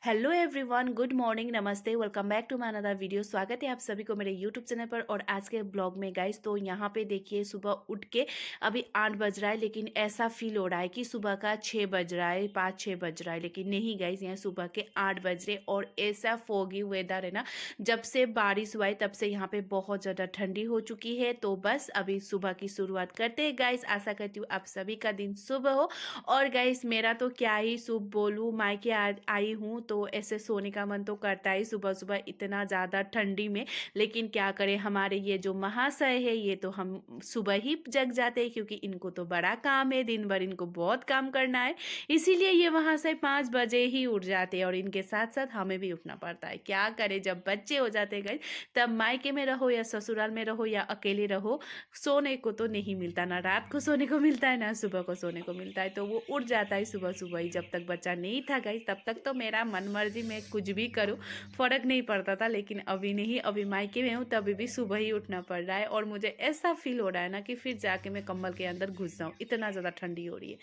Hello everyone, good morning, namaste, welcome back to my another video. स्वागत है आप सभी को मेरे यूट्यूब चैनल पर और आज के ब्लॉग में गाइस। तो यहाँ पे देखिए सुबह उठ के अभी 8 बज रहा है, लेकिन ऐसा फील हो रहा है कि सुबह का 6 बज रहा है, 5-6 बज रहा है, लेकिन नहीं गाइस, यहाँ सुबह के 8 बज रहे और ऐसा फोगी वेदर है ना। जब से बारिश हुआ है तब से यहाँ पे बहुत ज़्यादा ठंडी हो चुकी है। तो बस अभी सुबह की शुरुआत करते हैं गाइस। आशा करती हूँ आप सभी का दिन शुभ हो। और गाइस मेरा तो क्या ही शुभ बोलूँ, मायके आई हूँ तो ऐसे सोने का मन तो करता है सुबह सुबह इतना ज़्यादा ठंडी में। लेकिन क्या करें, हमारे ये जो महाशय है ये तो हम सुबह ही जग जाते हैं, क्योंकि इनको तो बड़ा काम है, दिन भर इनको बहुत काम करना है। इसीलिए ये महाशय 5 बजे ही उठ जाते हैं और इनके साथ साथ हमें भी उठना पड़ता है। क्या करें, जब बच्चे हो जाते हैं गाइस, तब मायके में रहो या ससुराल में रहो या अकेले रहो, सोने को तो नहीं मिलता, ना रात को सोने को मिलता है ना सुबह को सोने को मिलता है। तो वो उठ जाता है सुबह सुबह ही। जब तक बच्चा नहीं था गाइस तब तक तो मेरा मन मर्जी में कुछ भी करूँ, फ़र्क नहीं पड़ता था। लेकिन अभी नहीं, अभी मायके में हूँ तभी भी सुबह ही उठना पड़ रहा है और मुझे ऐसा फील हो रहा है ना कि फिर जाके मैं कंबल के अंदर घुस जाऊँ, इतना ज़्यादा ठंडी हो रही है।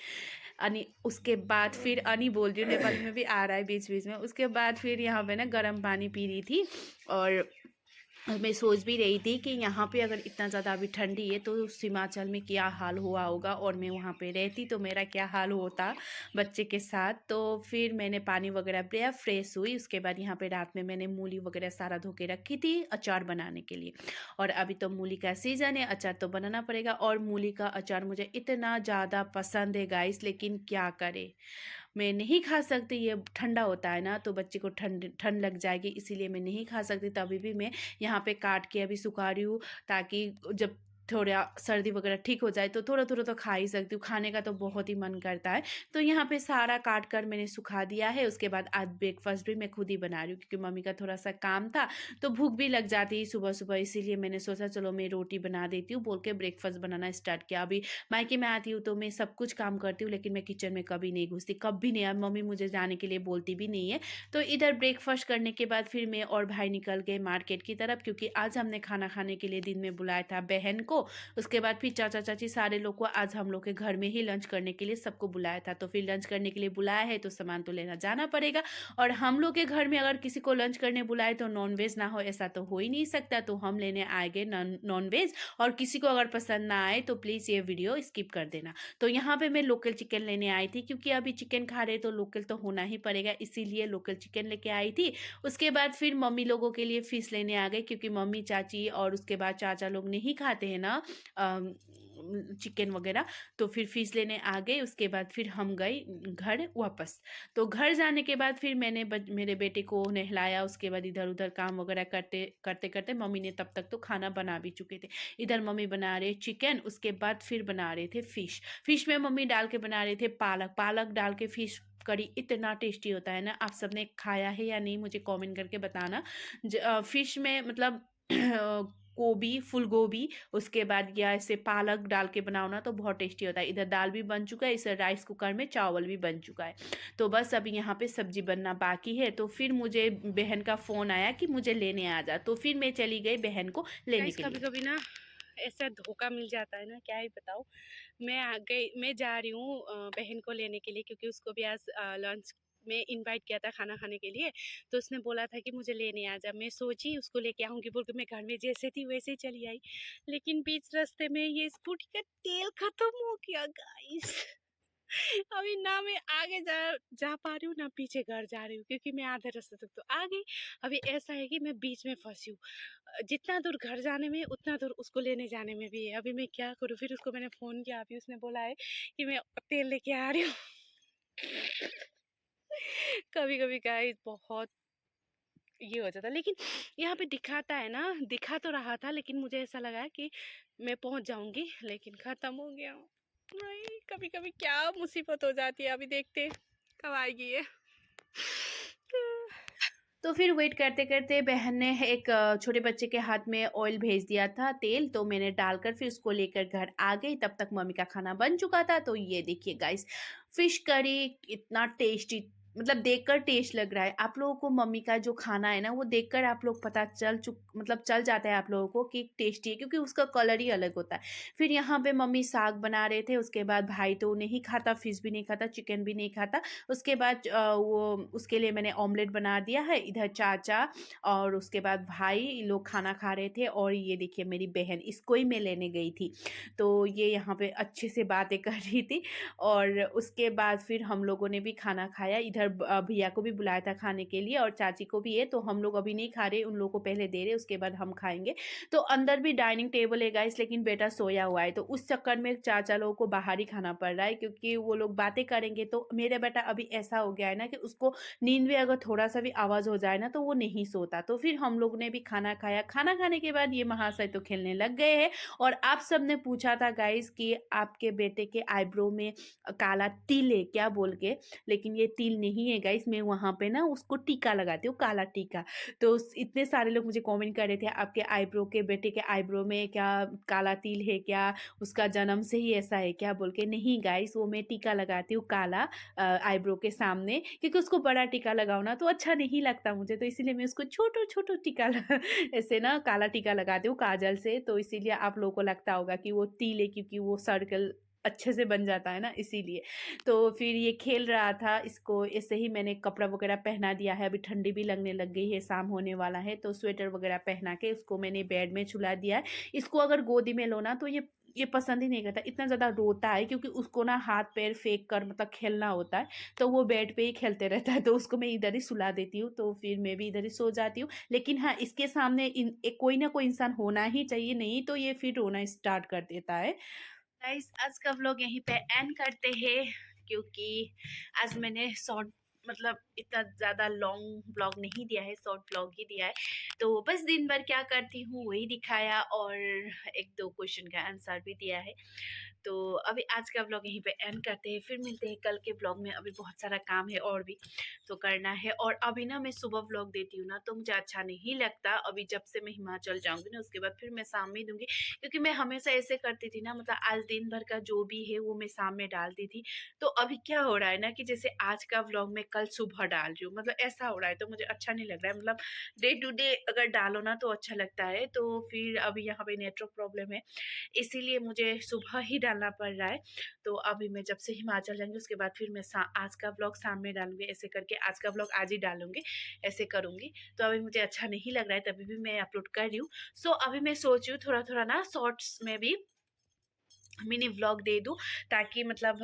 अनि उसके बाद फिर अनि बोल रही हूँ, नेपाली में भी आ रहा है बीच बीच में। उसके बाद फिर यहाँ पे ना गर्म पानी पी रही थी और मैं सोच भी रही थी कि यहाँ पे अगर इतना ज़्यादा अभी ठंडी है तो हिमाचल में क्या हाल हुआ होगा, और मैं वहाँ पे रहती तो मेरा क्या हाल होता बच्चे के साथ। तो फिर मैंने पानी वगैरह पिया, फ्रेश हुई। उसके बाद यहाँ पे रात में मैंने मूली वगैरह सारा धो के रखी थी अचार बनाने के लिए। और अभी तो मूली का सीज़न है, अचार तो बनाना पड़ेगा। और मूली का अचार मुझे इतना ज़्यादा पसंद है गाइस, लेकिन क्या करे, मैं नहीं खा सकती। ये ठंडा होता है ना तो बच्चे को ठंड ठंड लग जाएगी, इसीलिए मैं नहीं खा सकती। तभी भी मैं यहाँ पे काट के अभी सुखा रही हूँ, ताकि जब थोड़ा सर्दी वगैरह ठीक हो जाए तो थोड़ा थोड़ा तो खा ही सकती हूँ। खाने का तो बहुत ही मन करता है। तो यहाँ पे सारा काट कर मैंने सुखा दिया है। उसके बाद आज ब्रेकफास्ट भी मैं खुद ही बना रही हूँ, क्योंकि मम्मी का थोड़ा सा काम था तो भूख भी लग जाती है सुबह सुबह। इसीलिए मैंने सोचा चलो मैं रोटी बना देती हूँ बोल के ब्रेकफास्ट बनाना स्टार्ट किया। अभी मायके में आती हूँ तो मैं सब कुछ काम करती हूँ, लेकिन मैं किचन में कभी नहीं घुसती, कभी नहीं। अब मम्मी मुझे जाने के लिए बोलती भी नहीं है। तो इधर ब्रेकफास्ट करने के बाद फिर मैं और भाई निकल गए मार्केट की तरफ, क्योंकि आज हमने खाना खाने के लिए दिन में बुलाया था बहन को। उसके बाद फिर चाचा चाची सारे लोग को आज हम लोग के घर में ही लंच करने के लिए सबको बुलाया था। तो फिर लंच करने के लिए बुलाया है तो सामान तो लेना जाना पड़ेगा। और हम लोग के घर में अगर किसी को लंच करने बुलाए तो नॉनवेज ना हो ऐसा तो हो ही नहीं सकता। तो हम लेने आएंगे नॉनवेज, और किसी को अगर पसंद ना आए तो प्लीज़ ये वीडियो स्किप कर देना। तो यहाँ पे मैं लोकल चिकन लेने आई थी, क्योंकि अभी चिकन खा रहे तो लोकल तो होना ही पड़ेगा, इसीलिए लोकल चिकन लेके आई थी। उसके बाद फिर मम्मी लोगों के लिए फ़िश लेने आ गए, क्योंकि मम्मी चाची और उसके बाद चाचा लोग नहीं खाते हैं ना चिकन वगैरह। तो फिर फ़िश लेने आ गए। उसके बाद फिर हम गए घर वापस। तो घर जाने के बाद फिर मैंने मेरे बेटे को नहलाया। उसके बाद इधर उधर काम वगैरह करते करते करते मम्मी ने तब तक तो खाना बना भी चुके थे। इधर मम्मी बना रहे चिकन, उसके बाद फिर बना रहे थे फ़िश। फ़िश में मम्मी डाल के बना रहे थे पालक। पालक डाल के फ़िश करी इतना टेस्टी होता है ना। आप सबने खाया है या नहीं मुझे कमेंट करके बताना। फ़िश में मतलब गोभी, फूल गोभी, उसके बाद या ऐसे पालक डाल के बनाओ ना तो बहुत टेस्टी होता है। इधर दाल भी बन चुका है, इस राइस कुकर में चावल भी बन चुका है। तो बस अभी यहाँ पे सब्जी बनना बाकी है। तो फिर मुझे बहन का फ़ोन आया कि मुझे लेने आ जा, तो फिर मैं चली गई बहन को लेने के लिए। कभी कभी ना ऐसा धोखा मिल जाता है ना, क्या ही बताऊँ। मैं आ गई, मैं जा रही हूँ बहन को लेने के लिए, क्योंकि उसको भी आज लंच में इनवाइट किया था खाना खाने के लिए। तो उसने बोला था कि मुझे लेने आ जा। मैं सोची उसको लेके आऊँगी बोल के मैं घर में जैसे थी वैसे ही चली आई। लेकिन बीच रास्ते में ये स्कूटी का तेल खत्म हो गया गाइस। अभी ना मैं आगे जा जा पा रही हूँ ना पीछे घर जा रही हूँ, क्योंकि मैं आधे रास्ते तक तो आ गई। अभी ऐसा है कि मैं बीच में फंसी हूँ। जितना दूर घर जाने में उतना दूर उसको लेने जाने में भी है। अभी मैं क्या करूँ। फिर उसको मैंने फ़ोन किया, अभी उसने बोला है कि मैं तेल लेके आ रही हूँ। कभी कभी गाइस बहुत ये हो जाता है। लेकिन यहाँ पे दिखाता है ना, दिखा तो रहा था, लेकिन मुझे ऐसा लगा कि मैं पहुँच जाऊँगी, लेकिन ख़त्म हो गया। नहीं, कभी कभी क्या मुसीबत हो जाती है। अभी देखते हैं कब आएगी ये। तो फिर वेट करते करते बहन ने एक छोटे बच्चे के हाथ में ऑयल भेज दिया था, तेल। तो मैंने डालकर फिर उसको लेकर घर आ गई। तब तक मम्मी का खाना बन चुका था। तो ये देखिए गाइस, फिश करी इतना टेस्टी, मतलब देखकर टेस्ट लग रहा है। आप लोगों को मम्मी का जो खाना है ना वो देखकर आप लोग पता मतलब चल जाता है आप लोगों को कि टेस्टी है, क्योंकि उसका कलर ही अलग होता है। फिर यहाँ पे मम्मी साग बना रहे थे, उसके बाद भाई तो नहीं खाता, फिश भी नहीं खाता, चिकन भी नहीं खाता। उसके बाद वो उसके लिए मैंने ऑमलेट बना दिया है। इधर चाचा और उसके बाद भाई लोग खाना खा रहे थे, और ये देखिए मेरी बहन, इसको ही मैं लेने गई थी, तो ये यहाँ पे अच्छे से बातें कर रही थी। और उसके बाद फिर हम लोगों ने भी खाना खाया। इधर भैया को भी बुलाया था खाने के लिए, और चाची को भी है, तो हम लोग अभी नहीं खा रहे, उन लोगों को पहले दे रहे, उसके बाद हम खाएंगे। तो अंदर भी डाइनिंग टेबल है गाइस, लेकिन बेटा सोया हुआ है, तो उस चक्कर में चाचा लोगों को बाहर ही खाना पड़ रहा है, क्योंकि वो लोग बातें करेंगे। तो मेरा बेटा अभी ऐसा हो गया है ना कि उसको नींद में अगर थोड़ा सा भी आवाज़ हो जाए ना तो वो नहीं सोता। तो फिर हम लोग ने भी खाना खाया। खाना खाने के बाद ये महाशय तो खेलने लग गए हैं। और आप सब ने पूछा था गाइस कि आपके बेटे के आईब्रो में काला तिल है क्या बोल के, लेकिन ये तिल नहीं है गाइस, मैं वहाँ पे ना उसको टीका लगाती हूँ, काला टीका। तो इतने सारे लोग मुझे कमेंट कर रहे थे आपके आईब्रो के, बेटे के आईब्रो में क्या काला तिल है क्या, उसका जन्म से ही ऐसा है क्या बोल के। नहीं गाइस, वो मैं टीका लगाती हूँ काला आईब्रो के सामने, क्योंकि उसको बड़ा टीका लगाओ ना तो अच्छा नहीं लगता मुझे, तो इसीलिए मैं उसको छोटो छोटो टीका ऐसे ना काला टीका लगाती हूँ काजल से। तो इसीलिए आप लोगों को लगता होगा कि वो तिल है, क्योंकि वो सर्कल अच्छे से बन जाता है ना, इसीलिए। तो फिर ये खेल रहा था, इसको ऐसे ही मैंने कपड़ा वगैरह पहना दिया है। अभी ठंडी भी लगने लग गई है, शाम होने वाला है, तो स्वेटर वगैरह पहना के उसको मैंने बेड में झुला दिया है। इसको अगर गोदी में लो ना तो ये पसंद ही नहीं करता, इतना ज़्यादा रोता है, क्योंकि उसको ना हाथ पैर फेंक कर मतलब खेलना होता है, तो वो बेड पे ही खेलते रहता है। तो उसको मैं इधर ही सुला देती हूँ, तो फिर मैं भी इधर ही सो जाती हूँ। लेकिन हाँ, इसके सामने कोई ना कोई इंसान होना ही चाहिए, नहीं तो ये फिर रोना स्टार्ट कर देता है। गाइस, आज का व्लॉग यहीं पे एंड करते हैं, क्योंकि आज मैंने शॉर्ट मतलब इतना ज़्यादा लॉन्ग व्लॉग नहीं दिया है, शॉर्ट व्लॉग ही दिया है। तो बस दिन भर क्या करती हूँ वही दिखाया, और एक दो क्वेश्चन का आंसर भी दिया है। तो अभी आज का व्लॉग यहीं पे एंड करते हैं, फिर मिलते हैं कल के व्लॉग में। अभी बहुत सारा काम है और भी तो करना है। और अभी ना मैं सुबह व्लॉग देती हूँ ना तो मुझे अच्छा नहीं लगता। अभी जब से मैं हिमाचल जाऊँगी ना उसके बाद फिर मैं शाम में दूँगी, क्योंकि मैं हमेशा ऐसे करती थी ना, मतलब आज दिन भर का जो भी है वो मैं शाम में डालती थी। तो अभी क्या हो रहा है ना कि जैसे आज का व्लॉग मैं कल सुबह डाल रही हूँ, मतलब ऐसा हो रहा है, तो मुझे अच्छा नहीं लग रहा है। मतलब डे टू डे अगर डालो ना तो अच्छा लगता है। तो फिर अभी यहाँ पे नेटवर्क प्रॉब्लम है, इसीलिए मुझे सुबह ही डालना पड़ रहा है। तो अभी मैं जब से हिमाचल जाऊँगी उसके बाद फिर मैं आज का व्लॉग शाम में डालूँगी, ऐसे करके आज का व्लॉग आज ही डालूँगी, ऐसे करूँगी। तो अभी मुझे अच्छा नहीं लग रहा है, तभी भी मैं अपलोड कर रही हूँ। सो अभी मैं सोच रही हूँ थोड़ा-थोड़ा ना शॉर्ट्स में भी मिनी व्लॉग दे दूँ, ताकि मतलब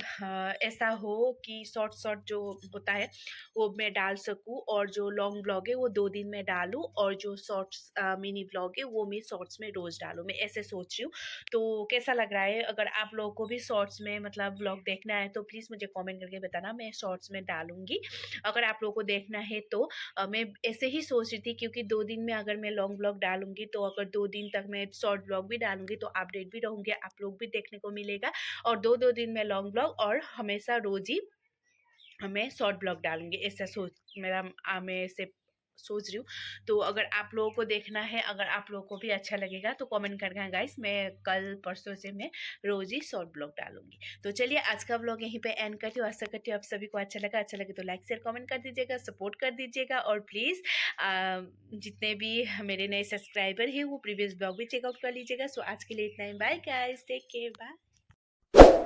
ऐसा हो कि शॉर्ट जो होता है वो मैं डाल सकूँ, और जो लॉन्ग व्लॉग है वो 2 दिन में डालूँ, और जो शॉर्ट्स मिनी व्लॉग है वो मैं शॉर्ट्स में रोज़ डालूँ, मैं ऐसे सोच रही हूँ। तो कैसा लग रहा है? अगर आप लोगों को भी शॉर्ट्स में मतलब व्लॉग देखना है तो प्लीज़ मुझे कमेंट करके बताना, मैं शॉर्ट्स में डालूँगी। अगर आप लोगों को देखना है तो मैं ऐसे ही सोच रही थी, क्योंकि 2 दिन में अगर मैं लॉन्ग व्लॉग डालूँगी तो अगर 2 दिन तक मैं शॉर्ट व्लॉग भी डालूँगी तो अपडेट भी रहूँगी, आप लोग भी देखने को मिलेगा। और 2-2 दिन में लॉन्ग व्लॉग, और हमेशा रोज़ ही मैं शॉर्ट ब्लॉग डालूँगी, ऐसा मैं ऐसे सोच रही हूँ। तो अगर आप लोगों को देखना है, अगर आप लोगों को भी अच्छा लगेगा तो कमेंट करना गाइस, मैं कल परसों से मैं रोज़ ही शॉर्ट ब्लॉग डालूँगी। तो चलिए आज का व्लॉग यहीं पे एंड करती हूँ। आशा करती हूँ आप सभी को अच्छा लगा। अच्छा लगे तो लाइक शेयर कमेंट कर दीजिएगा, सपोर्ट कर दीजिएगा, और प्लीज़ जितने भी मेरे नए सब्सक्राइबर हैं वो प्रीवियस ब्लॉग भी चेकआउट कर लीजिएगा। सो आज के लिए इतना ही, bye guys, take care, bye.